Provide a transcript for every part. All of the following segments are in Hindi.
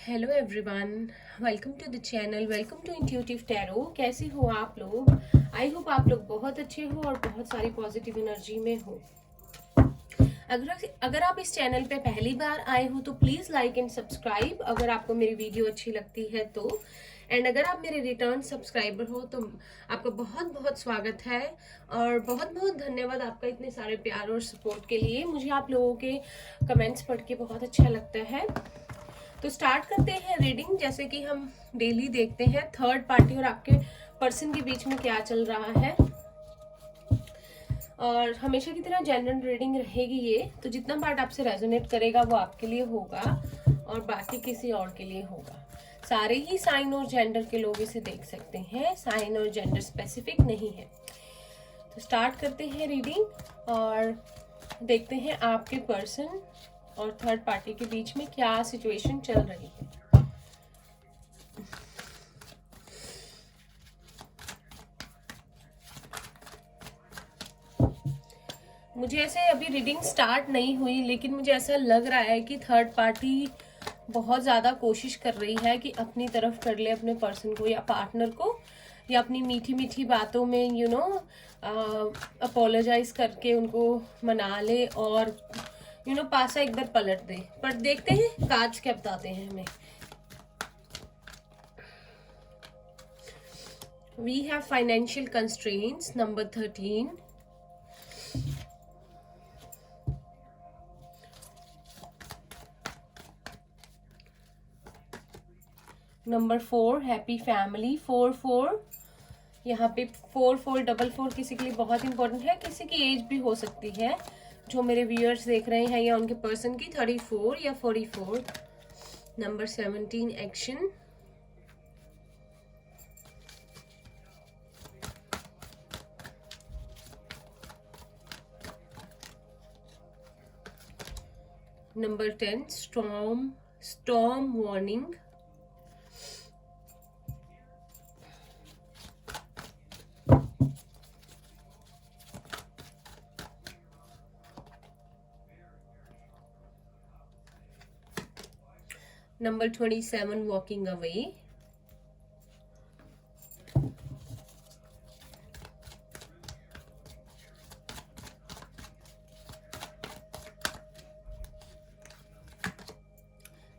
Hello everyone, welcome to the channel, welcome to intuitive tarot. कैसे हो आप लोग? आई होप आप लोग बहुत अच्छे हो और बहुत सारी पॉजिटिव एनर्जी में हो। अगर आप इस चैनल पे पहली बार आए हो तो प्लीज लाइक एंड सब्सक्राइब अगर आपको मेरी वीडियो अच्छी लगती है तो। एंड अगर आप मेरे रिटर्न सब्सक्राइबर हो तो आपका बहुत बहुत स्वागत है और बहुत बहुत धन्यवाद आपका इतने सारे प्यार और सपोर्ट के लिए। मुझे आप लोगों के कमेंट्स पढ़ के बहुत अच्छा लगता है। तो स्टार्ट करते हैं रीडिंग। जैसे कि हम डेली देखते हैं थर्ड पार्टी और आपके पर्सन के बीच में क्या चल रहा है, और हमेशा की तरह जनरल रीडिंग रहेगी ये। तो जितना पार्ट आपसे रेजोनेट करेगा वो आपके लिए होगा और बाकी किसी और के लिए होगा। सारे ही साइन और जेंडर के लोग इसे देख सकते हैं, साइन और जेंडर स्पेसिफिक नहीं है। तो स्टार्ट करते हैं रीडिंग और देखते हैं आपके पर्सन और थर्ड पार्टी के बीच में क्या सिचुएशन चल रही है। मुझे ऐसे अभी रीडिंग स्टार्ट नहीं हुई, लेकिन मुझे ऐसा लग रहा है कि थर्ड पार्टी बहुत ज़्यादा कोशिश कर रही है कि अपनी तरफ कर ले अपने पर्सन को या पार्टनर को, या अपनी मीठी मीठी बातों में अपोलोजाइज करके उनको मना ले और पासा एक बार पलट दे। पर देखते हैं कार्ड्स क्या बताते हैं हमें। We have financial constraints, number 13। Number 4 happy family, 4-4। यहाँ पे 4-4-4 किसी के लिए बहुत इंपॉर्टेंट है, किसी की एज भी हो सकती है जो मेरे व्यूअर्स देख रहे हैं, या उनके पर्सन की 34 या 44। Number 17 action. Number 10 storm warning. Number 27 walking away.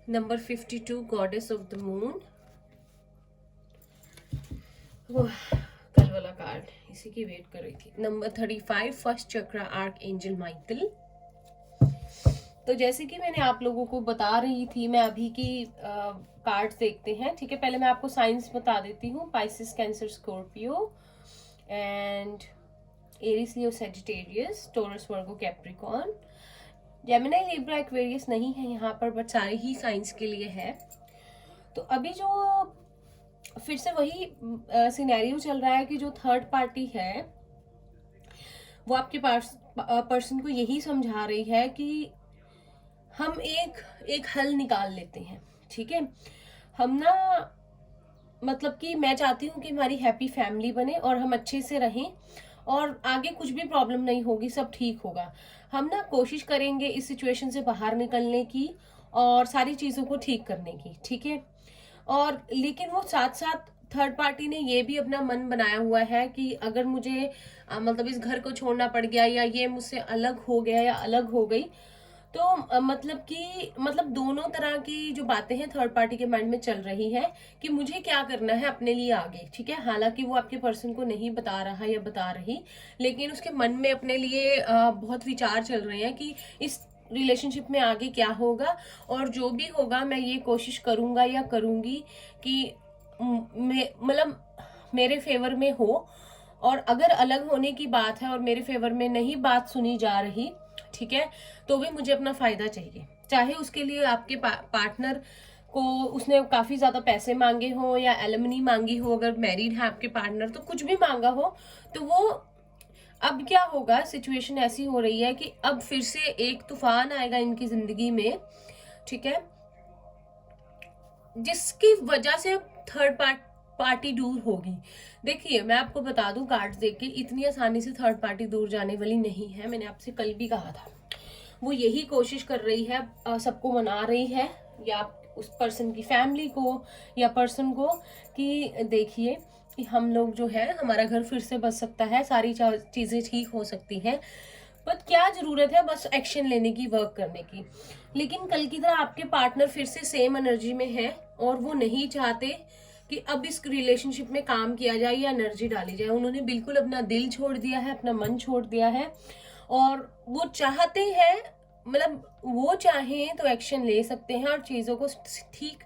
Number 52 goddess of the moon. कल वाला कार्ड इसी की वेट कर रही थी। नंबर 35 फर्स्ट चक्रा आर्क एंजल माइकल। तो जैसे कि मैंने आप लोगों को बता रही थी, मैं अभी की कार्ड्स देखते हैं, ठीक है। पहले मैं आपको साइंस बता देती हूँ। Pisces, Cancer, Scorpio and Aries, Leo, Sagittarius, Taurus, Virgo, Capricorn. Gemini, Libra, Aquarius नहीं है यहाँ पर, बट सारे ही साइंस के लिए है। तो अभी जो फिर से वही सिनेरियो चल रहा है कि जो थर्ड पार्टी है वो आपके पर्सन को यही समझा रही है कि हम एक हल निकाल लेते हैं, ठीक है। हम ना, मतलब कि मैं चाहती हूँ कि हमारी हैप्पी फैमिली बने और हम अच्छे से रहें और आगे कुछ भी प्रॉब्लम नहीं होगी, सब ठीक होगा। हम ना कोशिश करेंगे इस सिचुएशन से बाहर निकलने की और सारी चीज़ों को ठीक करने की, ठीक है। और लेकिन वो साथ साथ थर्ड पार्टी ने ये भी अपना मन बनाया हुआ है कि अगर मुझे मतलब इस घर को छोड़ना पड़ गया या ये मुझसे अलग हो गया या अलग हो गई, तो मतलब दोनों तरह की जो बातें हैं थर्ड पार्टी के माइंड में चल रही है कि मुझे क्या करना है अपने लिए आगे, ठीक है। हालांकि वो आपके पर्सन को नहीं बता रहा या बता रही, लेकिन उसके मन में अपने लिए बहुत विचार चल रहे हैं कि इस रिलेशनशिप में आगे क्या होगा, और जो भी होगा मैं ये कोशिश करूंगा या करूंगी कि मतलब मेरे फेवर में हो। और अगर अलग होने की बात है और मेरे फेवर में नहीं बात सुनी जा रही, ठीक है, तो भी मुझे अपना फायदा चाहिए। चाहे उसके लिए आपके पार्टनर को उसने काफी ज्यादा पैसे मांगे हो या एलिमनी मांगी हो, अगर मैरिड है आपके पार्टनर तो कुछ भी मांगा हो, तो वो अब क्या होगा, सिचुएशन ऐसी हो रही है कि अब फिर से एक तूफान आएगा इनकी जिंदगी में, ठीक है, जिसकी वजह से थर्ड पार्टी दूर होगी। देखिए मैं आपको बता दूं, कार्ड्स देख के इतनी आसानी से थर्ड पार्टी दूर जाने वाली नहीं है। मैंने आपसे कल भी कहा था, वो यही कोशिश कर रही है, सबको मना रही है, या उस पर्सन की फैमिली को या पर्सन को कि देखिए कि हम लोग जो है, हमारा घर फिर से बच सकता है, सारी चीज़ें ठीक हो सकती हैं, बट क्या ज़रूरत है बस एक्शन लेने की, वर्क करने की। लेकिन कल की तरह आपके पार्टनर फिर से सेम एनर्जी में है और वो नहीं चाहते कि अब इस रिलेशनशिप में काम किया जाए या एनर्जी डाली जाए। उन्होंने बिल्कुल अपना दिल छोड़ दिया है, अपना मन छोड़ दिया है, और वो चाहते हैं, मतलब वो चाहें तो एक्शन ले सकते हैं और चीज़ों को ठीक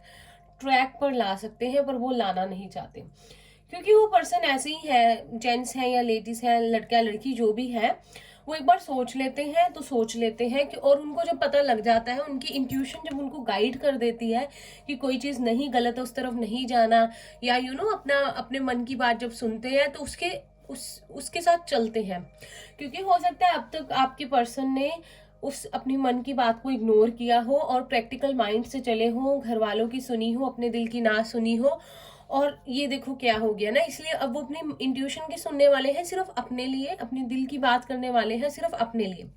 ट्रैक पर ला सकते हैं, पर वो लाना नहीं चाहते क्योंकि वो पर्सन ऐसे ही है, जेंट्स हैं या लेडीज हैं, लड़का लड़की जो भी है, वो एक बार सोच लेते हैं तो सोच लेते हैं कि, और उनको जब पता लग जाता है, उनकी इंट्यूशन जब उनको गाइड कर देती है कि कोई चीज़ नहीं, गलत है, उस तरफ नहीं जाना, या अपना अपने मन की बात जब सुनते हैं तो उसके साथ चलते हैं। क्योंकि हो सकता है अब तक आपके पर्सन ने उस अपनी मन की बात को इग्नोर किया हो और प्रैक्टिकल माइंड से चले हो, घर वालों की सुनी हो, अपने दिल की ना सुनी हो, और ये देखो क्या हो गया ना। इसलिए अब वो अपनी इंट्यूशन के सुनने वाले हैं सिर्फ अपने लिए, अपने दिल की बात करने वाले हैं सिर्फ अपने लिए।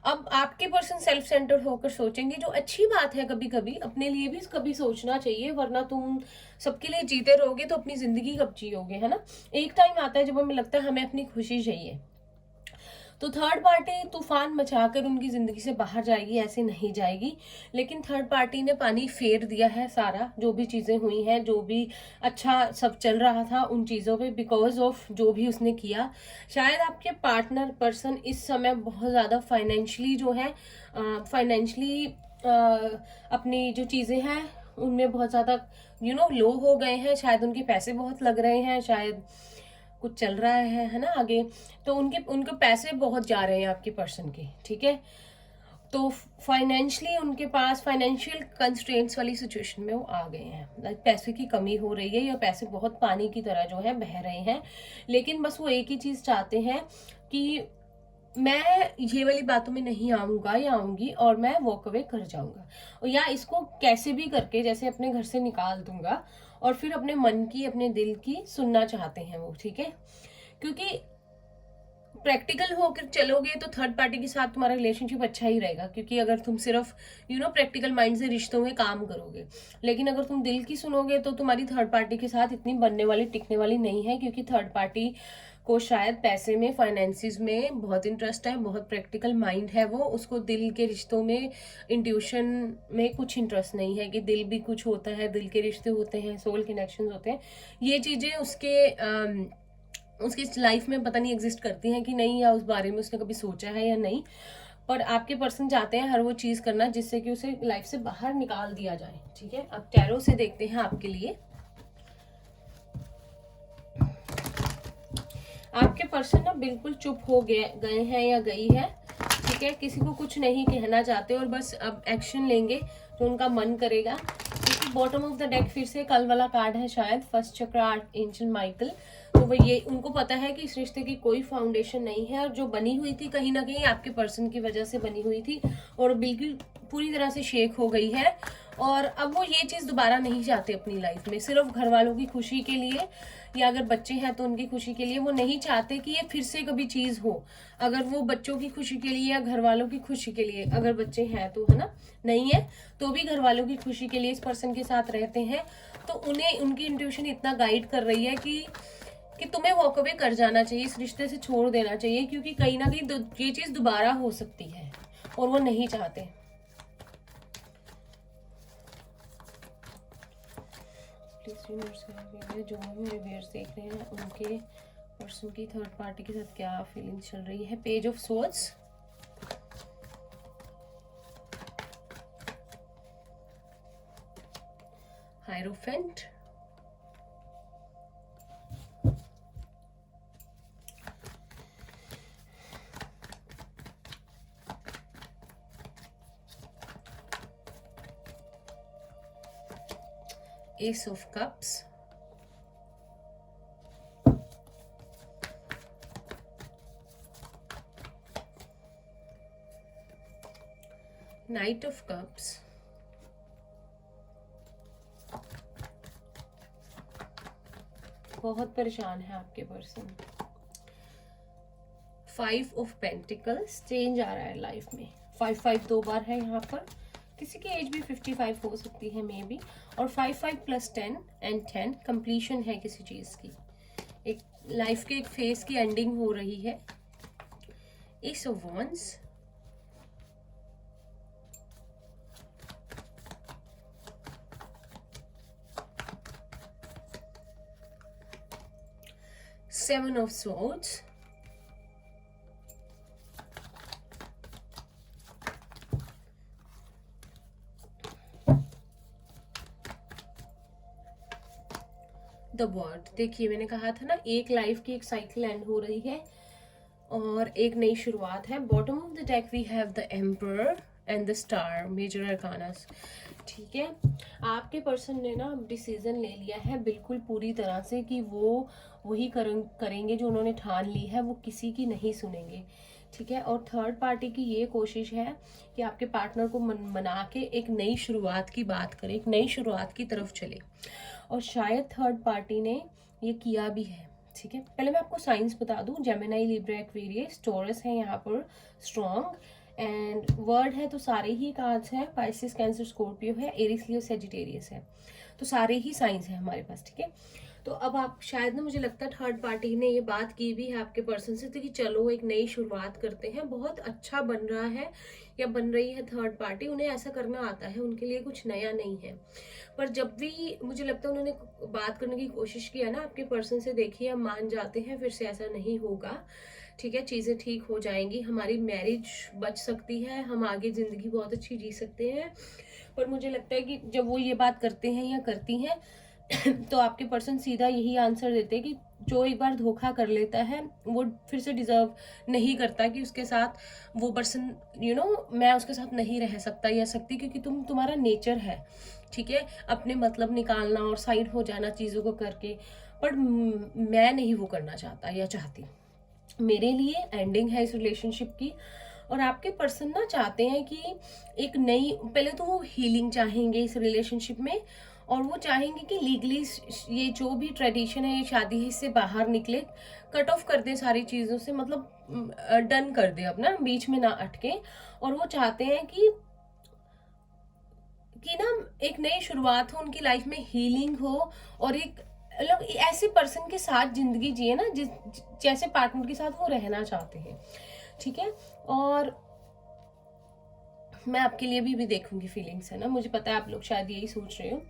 अब आपके पर्सन सेल्फ सेंटर्ड होकर सोचेंगे, जो अच्छी बात है, कभी कभी अपने लिए भी कभी सोचना चाहिए, वरना तुम सबके लिए जीते रहोगे तो अपनी जिंदगी कब जियोगे, है ना। एक टाइम आता है जब हमें लगता है हमें अपनी खुशी चाहिए, तो थर्ड पार्टी तूफान मचाकर उनकी जिंदगी से बाहर जाएगी, ऐसे नहीं जाएगी। लेकिन थर्ड पार्टी ने पानी फेर दिया है सारा, जो भी चीजें हुई हैं, जो भी अच्छा सब चल रहा था उन चीजों पे, बिकॉज ऑफ जो भी उसने किया। शायद आपके पार्टनर पर्सन इस समय बहुत ज्यादा फाइनेंशियली जो है, फाइनेंशियली अपनी जो चीजें हैं उनमें बहुत ज्यादा लो हो गए हैं। शायद उनके पैसे बहुत लग रहे हैं, शायद कुछ चल रहा है ना आगे, तो उनके पैसे बहुत जा रहे हैं आपके पर्सन के, ठीक है। तो फाइनेंशियली उनके पास फाइनेंशियल कंस्ट्रेंट्स वाली सिचुएशन में वो आ गए हैं, पैसे की कमी हो रही है या पैसे बहुत पानी की तरह जो है बह रहे हैं। लेकिन बस वो एक ही चीज चाहते हैं कि मैं ये वाली बातों में नहीं आऊंगा या आऊंगी और मैं वॉक अवे कर जाऊंगा, या इसको कैसे भी करके जैसे अपने घर से निकाल दूंगा, और फिर अपने मन की, अपने दिल की सुनना चाहते हैं वो, ठीक है। क्योंकि प्रैक्टिकल होकर चलोगे तो थर्ड पार्टी के साथ तुम्हारा रिलेशनशिप अच्छा ही रहेगा, क्योंकि अगर तुम सिर्फ प्रैक्टिकल माइंड से रिश्तों में काम करोगे, लेकिन अगर तुम दिल की सुनोगे तो तुम्हारी थर्ड पार्टी के साथ इतनी बनने वाली, टिकने वाली नहीं है, क्योंकि थर्ड पार्टी को शायद पैसे में, फाइनेंसिस में बहुत इंटरेस्ट है, बहुत प्रैक्टिकल माइंड है वो, उसको दिल के रिश्तों में, इंट्यूशन में कुछ इंटरेस्ट नहीं है कि दिल भी कुछ होता है, दिल के रिश्ते होते हैं, सोल कनेक्शन होते हैं, ये चीजें उसकी लाइफ में पता नहीं एग्जिस्ट करती हैं कि नहीं, या उस बारे में उसने कभी सोचा है या नहीं। पर आपके पर्सन चाहते हैं हर वो चीज करना जिससे कि उसे लाइफ से बाहर निकाल दिया जाए, ठीक है। अब टैरो से देखते हैं आपके लिए। आपके पर्सन ना बिल्कुल चुप हो गए हैं या गई है, ठीक है, किसी को कुछ नहीं कहना चाहते और बस अब एक्शन लेंगे जो उनका मन करेगा। बॉटम ऑफ द डेक फिर से कल वाला कार्ड है, शायद फर्स्ट चक्र आर्कएंजल माइकल। तो वो ये उनको पता है कि इस रिश्ते की कोई फाउंडेशन नहीं है, और जो बनी हुई थी कहीं ना कहीं आपके पर्सन की वजह से बनी हुई थी और बिल्कुल पूरी तरह से शेक हो गई है। और अब वो ये चीज दोबारा नहीं चाहते अपनी लाइफ में, सिर्फ घर वालों की खुशी के लिए, या अगर बच्चे हैं तो उनकी खुशी के लिए। वो नहीं चाहते कि ये फिर से कभी चीज हो। अगर वो बच्चों की खुशी के लिए या घर वालों की खुशी के लिए, अगर बच्चे हैं तो, है ना, नहीं है तो भी घर वालों की खुशी के लिए इस पर्सन के साथ रहते हैं, तो उन्हें उनकी इंट्यूशन इतना गाइड कर रही है कि तुम्हें वॉक अवे कर जाना चाहिए, इस रिश्ते से छोड़ देना चाहिए, क्योंकि कहीं ना कहीं ये चीज दोबारा हो सकती है और वो नहीं चाहते। जो मेरे व्यूअर्स देख रहे हैं उनके पर्सन की थर्ड पार्टी के साथ क्या फीलिंग्स चल रही है। Page of swords, hierophant, S of cups, night of cups, बहुत परेशान है आपके पर्सन, 5 ऑफ पेंटिकल्स, चेंज आ रहा है लाइफ में, 5 5 2 बार है यहाँ पर, किसी की एज भी 55 हो सकती है मे बी, और 5 + 10 एंड 10 कंप्लीशन है किसी चीज़ की, एक लाइफ के एक फेज की एंडिंग हो रही है। S of wands, seven of swords, the world. देखिए मैंने कहा था ना, एक लाइफ की एक साइकिल एंड हो रही है और एक नई शुरुआत है। Bottom of the deck we have the emperor and the star, major arcanas. ठीक है, आपके पर्सन ने ना डिसीजन ले लिया है बिल्कुल पूरी तरह से कि वो वही करेंगे जो उन्होंने ठान ली है, वो किसी की नहीं सुनेंगे। ठीक है, और थर्ड पार्टी की ये कोशिश है कि आपके पार्टनर को मना के एक नई शुरुआत की बात करे, एक नई शुरुआत की तरफ चले, और शायद थर्ड पार्टी ने ये किया भी है। ठीक है, पहले मैं आपको साइंस बता दूं, जेमिनी, लिब्रा, एक्वेरियस, टॉरस है यहाँ पर स्ट्रॉन्ग, एंड वर्ड है तो सारे ही कार्ड्स हैं, पाइसिस, कैंसर, स्कॉर्पियो है, एरिस, लियो, सेजिटेरियस है, तो सारे ही साइंस हैं हमारे पास। ठीक है, तो अब आप शायद ना, मुझे लगता है थर्ड पार्टी ने ये बात की भी है आपके पर्सन से, तो कि चलो एक नई शुरुआत करते हैं, बहुत अच्छा बन रहा है या बन रही है थर्ड पार्टी, उन्हें ऐसा करना आता है, उनके लिए कुछ नया नहीं है। पर जब भी मुझे लगता है उन्होंने बात करने की कोशिश किया ना आपके पर्सन से, देखिए हम मान जाते हैं, फिर से ऐसा नहीं होगा। ठीक है, चीज़ें ठीक हो जाएंगी, हमारी मैरिज बच सकती है, हम आगे ज़िंदगी बहुत अच्छी जी सकते हैं। पर मुझे लगता है कि जब वो ये बात करते हैं या करती हैं तो आपके पर्सन सीधा यही आंसर देते हैं कि जो एक बार धोखा कर लेता है वो फिर से डिजर्व नहीं करता कि उसके साथ वो पर्सन, मैं उसके साथ नहीं रह सकता या सकती, क्योंकि तुम्हारा नेचर है। ठीक है, अपने मतलब निकालना और साइड हो जाना चीज़ों को करके, पर मैं नहीं वो करना चाहता या चाहती। मेरे लिए एंडिंग है इस रिलेशनशिप की, और आपके पर्सन ना चाहते हैं कि एक नई, पहले तो वो हीलिंग चाहेंगे इस रिलेशनशिप में, और वो चाहेंगे कि लीगली ये जो भी ट्रेडिशन है, ये शादी है, इससे बाहर निकले, कट ऑफ कर दे सारी चीज़ों से, मतलब डन कर दे अपना, बीच में ना अटके। और वो चाहते हैं कि ना एक नई शुरुआत हो उनकी लाइफ में, हीलिंग हो, और एक लोग ऐसे पर्सन के साथ जिंदगी जिए ना जैसे पार्टनर के साथ वो रहना चाहते हैं। ठीक है, और मैं आपके लिए भी देखूंगी फीलिंग्स, है ना, मुझे पता है आप लोग शायद यही सोच रहे हो।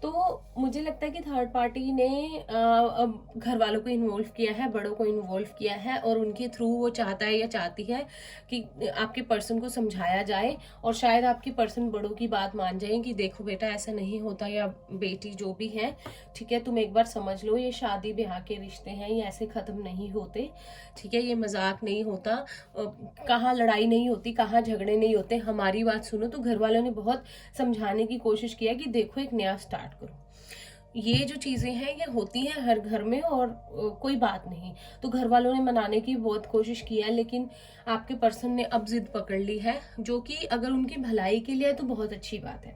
तो मुझे लगता है कि थर्ड पार्टी ने अब घर वालों को इन्वॉल्व किया है, बड़ों को इन्वॉल्व किया है, और उनके थ्रू वो चाहता है या चाहती है कि आपके पर्सन को समझाया जाए, और शायद आपके पर्सन बड़ों की बात मान जाए कि देखो बेटा ऐसा नहीं होता, या बेटी जो भी है, ठीक है, तुम एक बार समझ लो, ये शादी ब्याह के रिश्ते हैं, ये ऐसे ख़त्म नहीं होते। ठीक है, ये मजाक नहीं होता, कहाँ लड़ाई नहीं होती, कहाँ झगड़े नहीं होते, हमारी बात सुनो। तो घर वालों ने बहुत समझाने की कोशिश किया कि देखो एक नया स्टार्ट करो, ये जो चीज़ें हैं ये होती हैं हर घर में, और कोई बात नहीं। तो घर वालों ने मनाने की बहुत कोशिश की है, लेकिन आपके पर्सन ने अब जिद पकड़ ली है, जो कि अगर उनकी भलाई के लिए है तो बहुत अच्छी बात है।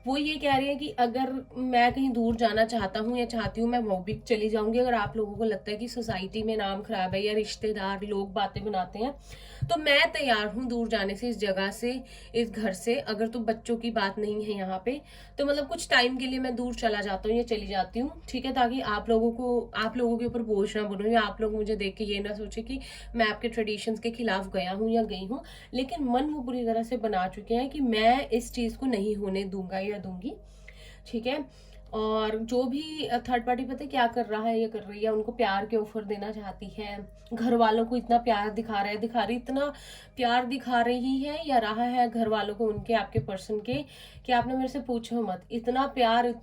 वो ये कह रही है कि अगर मैं कहीं दूर जाना चाहता हूँ या चाहती हूँ, मैं वो भी चली जाऊंगी। अगर आप लोगों को लगता है कि सोसाइटी में नाम खराब है या रिश्तेदार लोग बातें बनाते हैं, तो मैं तैयार हूँ दूर जाने से, इस जगह से, इस घर से। अगर तो बच्चों की बात नहीं है यहाँ पे, तो मतलब कुछ टाइम के लिए मैं दूर चला जाता हूँ या चली जाती हूँ। ठीक है, ताकि आप लोगों के ऊपर बोझ ना बनो, या आप लोग मुझे देख के ये ना सोचे कि मैं आपके ट्रेडिशंस के खिलाफ गया हूँ या गई हूँ। लेकिन मन वो बुरी तरह से बना चुके हैं कि मैं इस चीज़ को नहीं होने दूंगा या दूंगी। ठीक है, और जो भी थर्ड पार्टी पता है क्या कर रहा है या कर रही है, उनको प्यार के ऑफर देना चाहती है, घर वालों को इतना प्यार दिखा रही इतना प्यार दिखा रही है या रहा है घर वालों को उनके, आपके पर्सन के, कि आपने मेरे से पूछो मत, इतना प्यार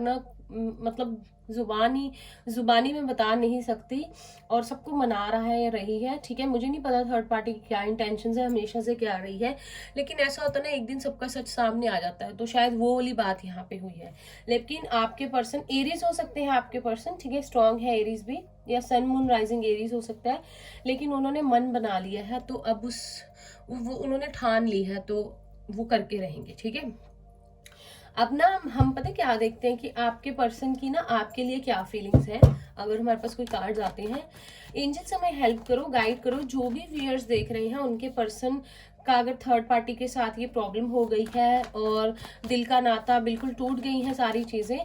ना, मतलब जुबानी में बता नहीं सकती, और सबको मना रहा है या रही है। ठीक है, मुझे नहीं पता थर्ड पार्टी की क्या इंटेंशन है, हमेशा से क्या रही है, लेकिन ऐसा होता है ना, एक दिन सबका सच सामने आ जाता है, तो शायद वो वाली बात यहाँ पे हुई है। लेकिन आपके पर्सन एरीज हो सकते हैं, आपके पर्सन, ठीक है, स्ट्रांग है एरीज भी, या सन मून राइजिंग एरीज हो सकता है, लेकिन उन्होंने मन बना लिया है, तो अब वो उन्होंने ठान ली है, तो वो करके रहेंगे। ठीक है, अब ना हम पता क्या देखते हैं कि आपके पर्सन की ना आपके लिए क्या फीलिंग्स है। अगर हमारे पास कोई कार्ड्स आते हैं, एंजल्स हमें हेल्प करो, गाइड करो, जो भी व्यूअर्स देख रहे हैं उनके पर्सन का अगर थर्ड पार्टी के साथ ये प्रॉब्लम हो गई है और दिल का नाता बिल्कुल टूट गई है सारी चीजें,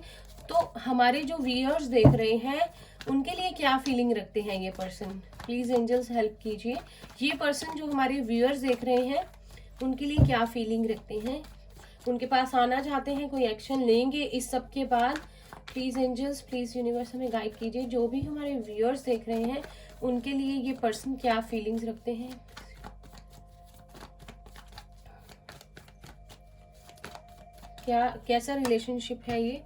तो हमारे जो व्यूअर्स देख रहे हैं उनके लिए क्या फीलिंग रखते हैं ये पर्सन? प्लीज एंजल्स हेल्प कीजिए। ये पर्सन जो हमारे व्यूअर्स देख रहे हैं उनके लिए क्या फीलिंग रखते हैं? उनके पास आना चाहते हैं, कोई एक्शन लेंगे इस सब के बाद? प्लीज एंजल्स, प्लीज यूनिवर्स हमें गाइड कीजिए। जो भी हमारे व्यूअर्स देख रहे हैं उनके लिए ये पर्सन क्या फीलिंग्स रखते हैं? क्या कैसा रिलेशनशिप है ये?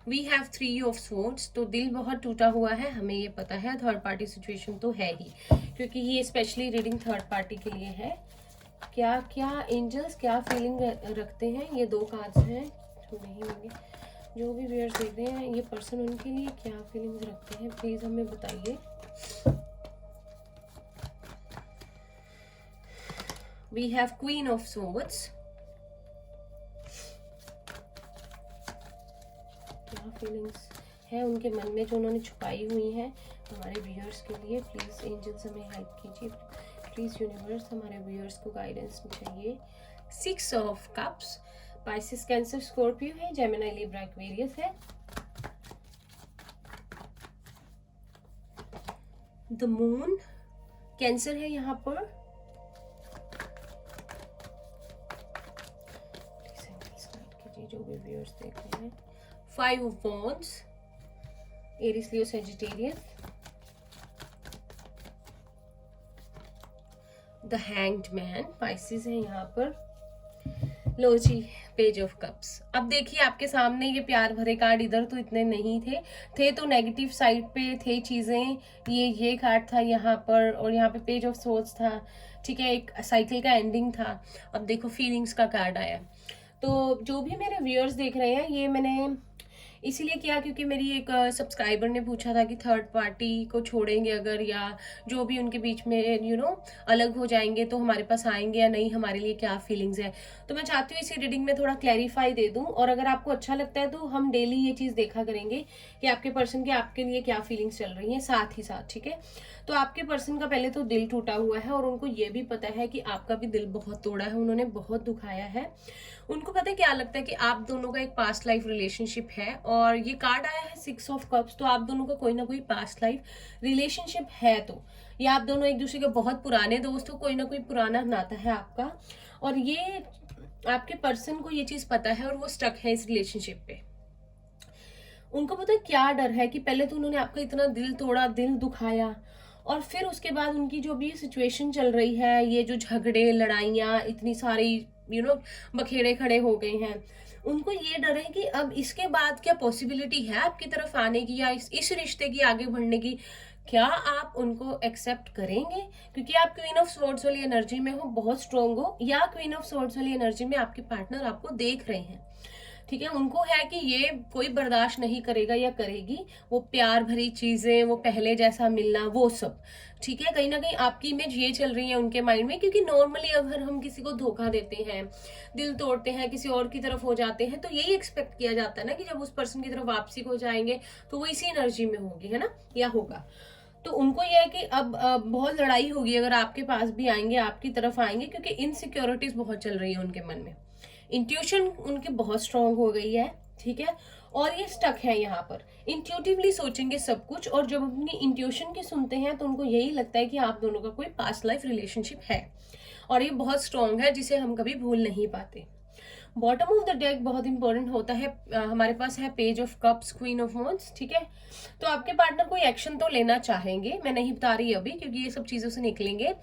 वी हैव 3 ऑफ स्वॉर्ड्स, तो दिल बहुत टूटा हुआ है, हमें ये पता है। थर्ड पार्टी सिचुएशन तो है ही, क्योंकि ये स्पेशली रीडिंग थर्ड पार्टी के लिए है। क्या क्या एंजल्स क्या फीलिंग रखते हैं? ये 2 कार्ड्स हैं तो नहीं होंगे। जो भी व्यूअर्स देख रहे हैं ये पर्सन उनके लिए क्या फीलिंग्स रखते हैं, प्लीज हमें बताइए। We have queen of swords, क्या फीलिंग्स है उनके मन में जो उन्होंने छुपाई हुई है हमारे व्यूअर्स के लिए? प्लीज एंजल्स हमें हेल्प कीजिए। प्लीज यूनिवर्स हमारे व्यूअर्स को गाइडेंस चाहिए। 6 of cups, Pisces, cancer, Scorpio है, जेमिनी, लिब्रा, एक्वेरियस है। द मून, कैंसर है यहाँ पर। जो भी व्यूअर्स देख रहे हैं 5 of wands, Aries, Leo, Sagittarius. The hanged man, Pisces है यहाँ पर। लो जी, पेज ऑफ कप्स। अब देखिए आपके सामने ये प्यार भरे कार्ड इधर तो इतने नहीं थे तो नेगेटिव साइड पे थे चीजें। ये कार्ड था यहाँ पर और यहाँ पे पेज ऑफ सोर्ड्स था, ठीक है, एक साइकिल का एंडिंग था। अब देखो फीलिंग्स का कार्ड आया। तो जो भी मेरे व्यूअर्स देख रहे हैं ये मैंने इसीलिए किया क्योंकि मेरी एक सब्सक्राइबर ने पूछा था कि थर्ड पार्टी को छोड़ेंगे अगर, या जो भी उनके बीच में अलग हो जाएंगे तो हमारे पास आएंगे या नहीं, हमारे लिए क्या फीलिंग्स है। तो मैं चाहती हूँ इसी रीडिंग में थोड़ा क्लैरिफाई दे दूं, और अगर आपको अच्छा लगता है तो हम डेली ये चीज देखा करेंगे कि आपके पर्सन के आपके लिए क्या फीलिंग्स चल रही है साथ ही साथ, ठीक है। तो आपके पर्सन का पहले तो दिल टूटा हुआ है और उनको ये भी पता है कि आपका भी दिल बहुत तोड़ा है, उन्होंने बहुत दुखाया है। उनको पता है क्या लगता है कि आप दोनों का एक पास्ट लाइफ रिलेशनशिप है, और ये कार्ड आया है 6 ऑफ कप्स, तो आप दोनों का कोई ना कोई पास्ट लाइफ रिलेशनशिप है। तो या आप दोनों एक दूसरे के बहुत पुराने दोस्त हो, कोई ना कोई पुराना नाता है आपका, और ये आपके पर्सन को ये चीज पता है और वो स्टक है इस रिलेशनशिप पे। उनको पता है क्या डर है कि पहले तो उन्होंने आपका इतना दिल तोड़ा, दिल दुखाया, और फिर उसके बाद उनकी जो भी सिचुएशन चल रही है, ये जो झगड़े लड़ाइयाँ इतनी सारी बखेड़े खड़े हो गए हैं, उनको ये डर है कि अब इसके बाद क्या पॉसिबिलिटी है आपकी तरफ आने की या इस रिश्ते की आगे बढ़ने की। क्या आप उनको एक्सेप्ट करेंगे? क्योंकि आप क्वीन ऑफ स्वॉर्ड्स वाली एनर्जी में हो, बहुत स्ट्रोंग हो, या क्वीन ऑफ स्वॉर्ड्स वाली एनर्जी में आपके पार्टनर आपको देख रहे हैं, ठीक है। उनको है कि ये कोई बर्दाश्त नहीं करेगा या करेगी, वो प्यार भरी चीजें, वो पहले जैसा मिलना, वो सब, ठीक है। कहीं ना कहीं आपकी इमेज ये चल रही है उनके माइंड में, क्योंकि नॉर्मली अगर हम किसी को धोखा देते हैं, दिल तोड़ते हैं, किसी और की तरफ हो जाते हैं, तो यही एक्सपेक्ट किया जाता है ना कि जब उस पर्सन की तरफ वापसी हो जाएंगे तो वो इसी एनर्जी में होगी, है ना, या होगा। तो उनको यह है कि अब बहुत लड़ाई होगी अगर आपके पास भी आएंगे, आपकी तरफ आएंगे, क्योंकि इनसिक्योरिटीज बहुत चल रही है उनके मन में। इंट्यूशन उनकी बहुत स्ट्रांग हो गई है, ठीक है, और ये स्टक है यहाँ पर। इंट्यूटिवली सोचेंगे सब कुछ, और जब अपनी इंट्यूशन की सुनते हैं तो उनको यही लगता है कि आप दोनों का कोई पास्ट लाइफ रिलेशनशिप है, और ये बहुत स्ट्रांग है जिसे हम कभी भूल नहीं पाते। बॉटम ऑफ द डेक बहुत इंपॉर्टेंट होता है, हमारे पास है page of cups, queen of wands, ठीक है। तो आपके पार्टनर कोई एक्शन तो लेना चाहेंगे, मैं नहीं बता रही अभी क्योंकि ये सब चीजों से निकलेंगे।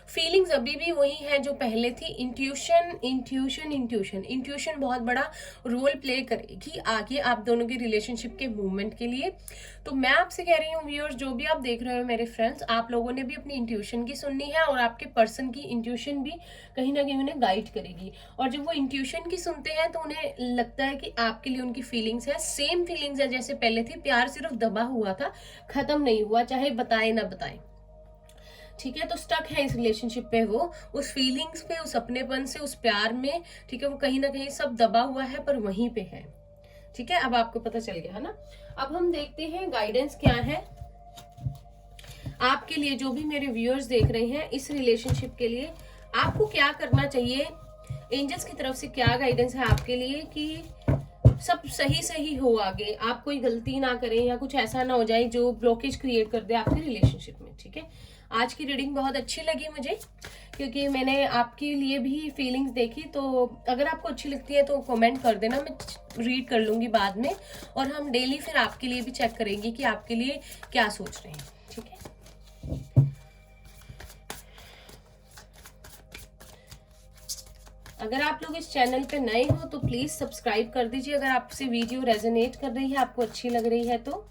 फीलिंग्स अभी भी वही है जो पहले थी, इंट्यूशन इंट्यूशन इंट्यूशन इंट्यूशन बहुत बड़ा रोल प्ले करेगी आगे आप दोनों की रिलेशनशिप के मूवमेंट के लिए। तो मैं आपसे कह रही हूँ व्यूअर्स, जो भी आप देख रहे हो मेरे फ्रेंड्स, आप लोगों ने भी अपनी इंट्यूशन की सुननी है, और आपके पर्सन की इंट्यूशन भी कहीं ना कहीं उन्हें गाइड करेगी। और जब वो इंट्यूशन की सुनते हैं तो उन्हें लगता है कि आपके लिए उनकी फीलिंग्स है, सेम फीलिंग्स है जैसे पहले थी, प्यार सिर्फ दबा हुआ था, खत्म नहीं हुआ, चाहे बताए ना बताए, ठीक है। तो स्टक है इस रिलेशनशिप पे, वो उस फीलिंग्स पे, उस अपनेपन से, उस प्यार में, ठीक है, वो कहीं ना कहीं सब दबा हुआ है पर वहीं पे है, ठीक है। अब आपको पता चल गया है ना। अब हम देखते हैं गाइडेंस क्या है आपके लिए, जो भी मेरे व्यूअर्स देख रहे हैं इस रिलेशनशिप के लिए आपको क्या करना चाहिए, एंजल्स की तरफ से क्या गाइडेंस है आपके लिए कि सब सही सही हो, आगे आप कोई गलती ना करें या कुछ ऐसा ना हो जाए जो ब्लॉकेज क्रिएट कर दे आपके रिलेशनशिप में। ठीक है, आज की रीडिंग बहुत अच्छी लगी मुझे, क्योंकि मैंने आपके लिए भी फीलिंग्स देखी। तो अगर आपको अच्छी लगती है तो कमेंट कर देना, मैं रीड कर लूंगी बाद में, और हम डेली फिर आपके लिए भी चेक करेंगे कि आपके लिए क्या सोच रहे हैं। ठीक है, अगर आप लोग इस चैनल पे नए हो तो प्लीज सब्सक्राइब कर दीजिए, अगर आपसे वीडियो रेजोनेट कर रही है, आपको अच्छी लग रही है तो।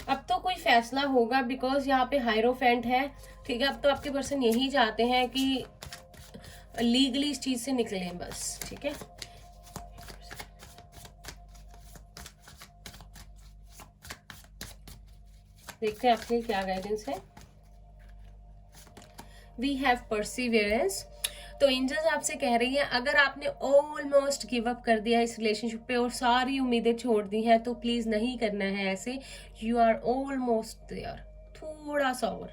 अब तो कोई फैसला होगा, बिकॉज यहाँ पे हायरोफेंट है। ठीक है, अब तो आपके पर्सन यही चाहते हैं कि लीगली इस चीज से निकलें बस। ठीक है, देखते हैं आपके लिए क्या गाइडेंस है। We have perseverance. तो एंजल्स आपसे कह रही है, अगर आपने ऑलमोस्ट गिव अप कर दिया इस रिलेशनशिप पे और सारी उम्मीदें छोड़ दी हैं, तो प्लीज नहीं करना है ऐसे। यू आर ऑलमोस्ट देयर, थोड़ा सा और।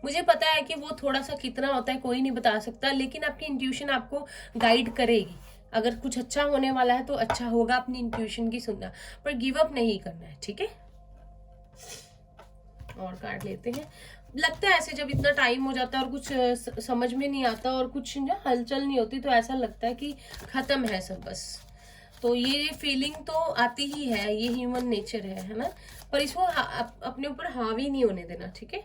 मुझे पता है कि वो थोड़ा सा कितना होता है कोई नहीं बता सकता, लेकिन आपकी इंट्यूशन आपको गाइड करेगी। अगर कुछ अच्छा होने वाला है तो अच्छा होगा, अपनी इंट्यूशन की सुनना, पर गिव अप नहीं करना है। ठीक है, और कार्ड लेते हैं। लगता है ऐसे जब इतना टाइम हो जाता है और कुछ समझ में नहीं आता और कुछ ना हलचल नहीं होती, तो ऐसा लगता है कि खत्म है सब बस। तो ये फीलिंग तो आती ही है, ये ह्यूमन नेचर है ना, पर इसको अपने ऊपर हावी नहीं होने देना। ठीक है,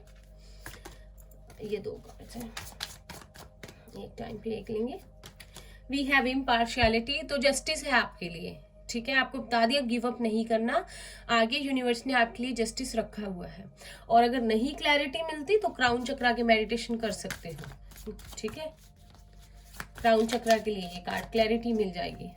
ये दो कार्ड्स हैं, एक टाइम पे एक लेंगे। वी हैव इम्पार्शियलिटी, तो जस्टिस है आपके लिए। ठीक है, आपको बता दिया गिव अप नहीं करना, आगे यूनिवर्स ने आपके लिए जस्टिस रखा हुआ है। और अगर नहीं क्लैरिटी मिलती तो क्राउन चक्रा के मेडिटेशन कर सकते हो। ठीक है, क्राउन चक्रा के लिए ये कार्ड, क्लैरिटी मिल जाएगी।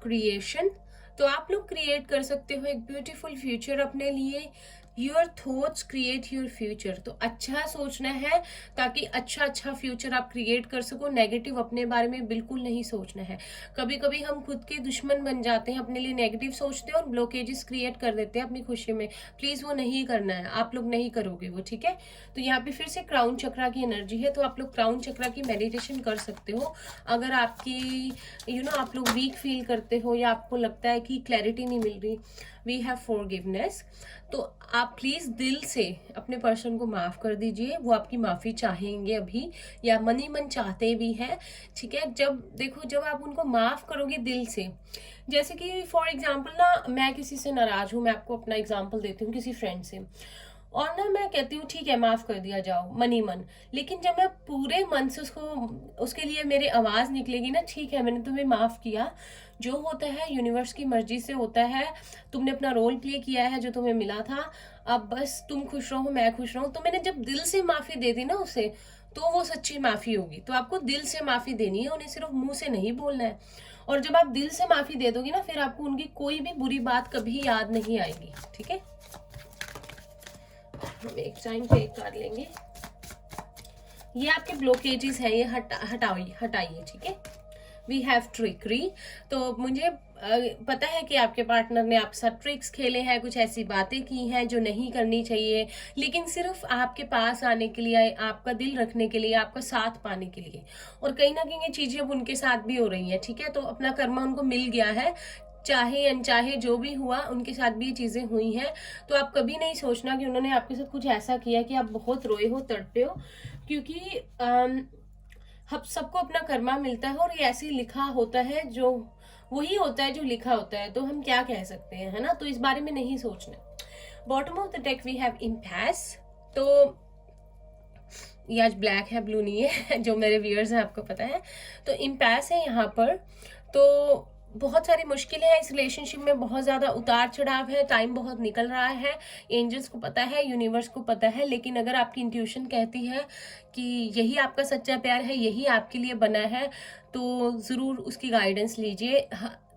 क्रिएशन, तो आप लोग क्रिएट कर सकते हो एक ब्यूटीफुल फ्यूचर अपने लिए। Your thoughts create your future, तो अच्छा सोचना है ताकि अच्छा अच्छा फ्यूचर आप क्रिएट कर सको। नेगेटिव अपने बारे में बिल्कुल नहीं सोचना है। कभी कभी हम खुद के दुश्मन बन जाते हैं, अपने लिए नेगेटिव सोचते हैं और ब्लॉकेजेस क्रिएट कर देते हैं अपनी खुशी में। प्लीज वो नहीं करना है, आप लोग नहीं करोगे वो। ठीक है, तो यहाँ पे फिर से क्राउन चक्रा की एनर्जी है, तो आप लोग क्राउन चक्रा की मेडिटेशन कर सकते हो। अगर आपकी आप लोग वीक फील करते हो या आपको लगता है कि क्लैरिटी नहीं मिल रही। वी हैव फॉरगिवनेस, तो आप प्लीज दिल से अपने पर्सन को माफ कर दीजिए, वो आपकी माफी चाहेंगे अभी, या मन ही मन चाहते भी हैं। ठीक है, जब देखो जब आप उनको माफ करोगे दिल से, जैसे कि फॉर एग्जाम्पल ना, मैं किसी से नाराज हूँ, मैं आपको अपना एग्जाम्पल देती हूँ किसी फ्रेंड से, और ना मैं कहती हूँ ठीक है माफ कर दिया जाओ मन ही मन, लेकिन जब मैं पूरे मन से उसके लिए मेरी आवाज निकलेगी ना, ठीक है मैंने तुम्हें माफ किया, जो होता है यूनिवर्स की मर्जी से होता है, तुमने अपना रोल प्ले किया है जो तुम्हें मिला था, अब बस तुम खुश रहो मैं खुश रहूं। तो मैंने जब दिल से माफी दे दी ना उसे, तो वो सच्ची माफी होगी। तो आपको दिल से माफी देनी है, उन्हें सिर्फ मुंह से नहीं बोलना है। और जब आप दिल से माफी दे दोगे ना, फिर आपको उनकी कोई भी बुरी बात कभी याद नहीं आएगी। ठीक है, हम एक टाइम पे एक कार्ड लेंगे। ये आपके ब्लॉकेजेस है, ये हटाइए। ठीक है, वी हैव ट्रिकरी, तो मुझे पता है कि आपके पार्टनर ने आपके साथ ट्रिक्स खेले हैं, कुछ ऐसी बातें की हैं जो नहीं करनी चाहिए, लेकिन सिर्फ आपके पास आने के लिए, आपका दिल रखने के लिए, आपका साथ पाने के लिए। और कहीं ना कहीं ये चीजें अब उनके साथ भी हो रही हैं। ठीक है, तो अपना कर्मा उनको मिल गया है, चाहे अनचाहे जो भी हुआ उनके साथ भी ये चीजें हुई हैं। तो आप कभी नहीं सोचना कि उन्होंने आपके साथ कुछ ऐसा किया कि आप बहुत रोए हो, तड़पे हो, क्योंकि हम सबको अपना कर्मा मिलता है और ये ऐसे ही लिखा होता है, जो वही होता है जो लिखा होता है, तो हम क्या कह सकते हैं, है ना। तो इस बारे में नहीं सोचना। Bottom of the deck we have impasse, तो ये आज ब्लैक है, ब्लू नहीं है जो मेरे व्यूअर्स हैं आपको पता है। तो इम्पैस है यहाँ पर, तो बहुत सारी मुश्किलें हैं इस रिलेशनशिप में, बहुत ज्यादा उतार चढ़ाव है, टाइम बहुत निकल रहा है, एंजल्स को पता है, यूनिवर्स को पता है। लेकिन अगर आपकी इंट्यूशन कहती है कि यही आपका सच्चा प्यार है, यही आपके लिए बना है, तो जरूर उसकी गाइडेंस लीजिए।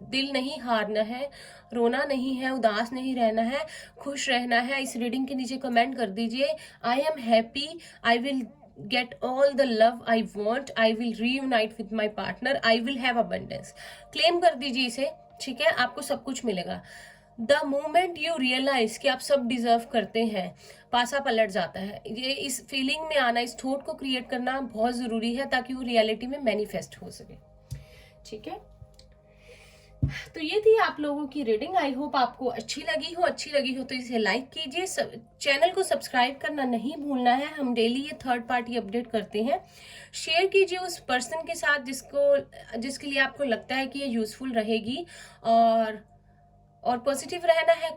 दिल नहीं हारना है, रोना नहीं है, उदास नहीं रहना है, खुश रहना है। इस रीडिंग के नीचे कमेंट कर दीजिए, I am happy, I will get all the love I want, I will reunite with my partner, I will have abundance। Claim कर दीजिए इसे। ठीक है, आपको सब कुछ मिलेगा। द मोमेंट यू रियलाइज कि आप सब डिजर्व करते हैं, पासा पलट जाता है। ये इस फीलिंग में आना, इस थॉट को क्रिएट करना बहुत जरूरी है ताकि वो रियलिटी में मैनिफेस्ट हो सके। ठीक है, तो ये थी आप लोगों की रीडिंग। आई होप आपको अच्छी लगी हो तो इसे लाइक कीजिए, चैनल को सब्सक्राइब करना नहीं भूलना है। हम डेली ये थर्ड पार्टी अपडेट करते हैं। शेयर कीजिए उस पर्सन के साथ जिसके लिए आपको लगता है कि ये यूजफुल रहेगी। और पॉजिटिव रहना है,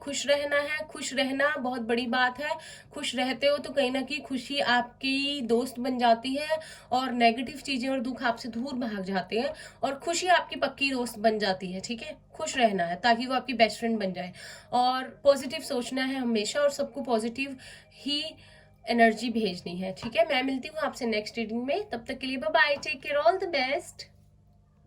खुश रहना बहुत बड़ी बात है। खुश रहते हो तो कहीं ना कहीं खुशी आपकी दोस्त बन जाती है और नेगेटिव चीजें और दुख आपसे दूर भाग जाते हैं और खुशी आपकी पक्की दोस्त बन जाती है। ठीक है, खुश रहना है ताकि वो आपकी बेस्ट फ्रेंड बन जाए और पॉजिटिव सोचना है हमेशा और सबको पॉजिटिव ही एनर्जी भेजनी है। ठीक है, मैं मिलती हूँ आपसे नेक्स्ट रीडिंग में। तब तक के लिए bye bye, take care, all the best.